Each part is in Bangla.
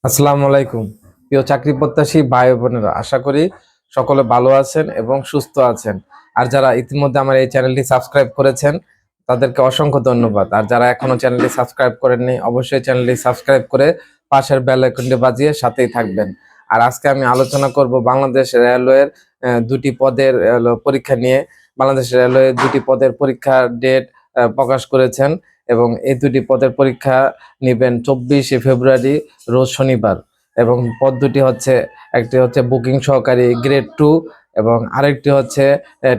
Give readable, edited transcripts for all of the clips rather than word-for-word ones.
আসসালামু আলাইকুম। প্রিয় চাকরি প্রত্যাশী ভাই ও বোনেরা, আশা করি সকলে ভালো আছেন এবং সুস্থ আছেন। আর যারা ইতিমধ্যে আমার এই চ্যানেলটি সাবস্ক্রাইব করেছেন তাদেরকে অসংখ্য ধন্যবাদ। আর যারা এখনো চ্যানেলটি সাবস্ক্রাইব করেননি অবশ্যই চ্যানেলটি সাবস্ক্রাইব করে পাশের বেল আইকনটি বাজিয়ে সাথেই থাকবেন। আর আজকে আমি আলোচনা করব বাংলাদেশ রেলওয়ের দুটি পদের পরীক্ষা নিয়ে। বাংলাদেশ রেলওয়ে দুটি পদের পরীক্ষার ডেট প্রকাশ করেছেন এবং এই দুটি পদের পরীক্ষা নিবেন 24শে ফেব্রুয়ারি, রোজ শনিবার। এবং পদ দুটি হচ্ছে, একটি হচ্ছে বুকিং সহকারী গ্রেড 2 এবং আরেকটি হচ্ছে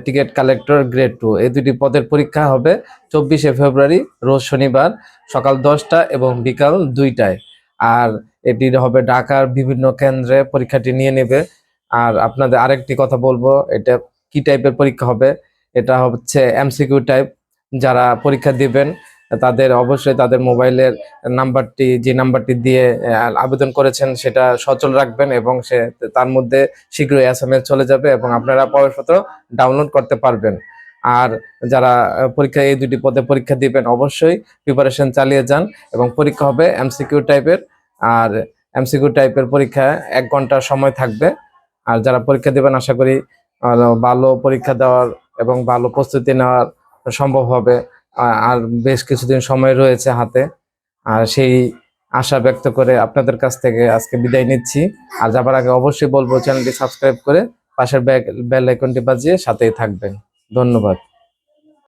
টিকিট কালেক্টর গ্রেড 2। এই দুটি পদের পরীক্ষা হবে 24শে ফেব্রুয়ারি, রোজ শনিবার, সকাল 10টা এবং বিকাল 2টায়। আর এটি হবে ঢাকার বিভিন্ন কেন্দ্রে পরীক্ষাটি নিয়ে নেবে। আর আপনাদের আরেকটি কথা বলবো, এটা কি টাইপের পরীক্ষা হবে। এটা হচ্ছে এমসিকিউ টাইপ। যারা পরীক্ষা দিবেন তাদের অবশ্যই তাদের মোবাইলের নাম্বারটি, যে নাম্বারটি দিয়ে আবেদন করেছেন সেটা সচল রাখবেন এবং তার মধ্যে শীঘ্রই এসএমএস চলে যাবে এবং আপনারা প্রবেশপত্র ডাউনলোড করতে পারবেন। আর যারা এই দুটি পদে পরীক্ষা দিবেন অবশ্যই প্রিপারেশন চালিয়ে যান এবং পরীক্ষা হবে এমসিকিউ টাইপের। আর এমসিকিউ টাইপের পরীক্ষা 1 ঘন্টা সময় থাকবে। আর যারা পরীক্ষা দিবেন আশা করি ভালো পরীক্ষা দেওয়ার এবং ভালো প্রস্তুতি নেওয়ার সম্ভব হবে। আর বেশ কিছুদিন সময় রয়েছে হাতে। আর সেই আশা ব্যক্ত করে আপনাদের কাছ থেকে আজকে বিদায় নিচ্ছি। আর যাবার আগে অবশ্যই বলবো চ্যানেলটি সাবস্ক্রাইব করে পাশের বেল আইকনটি বাজিয়ে সাথেই থাকবেন। ধন্যবাদ।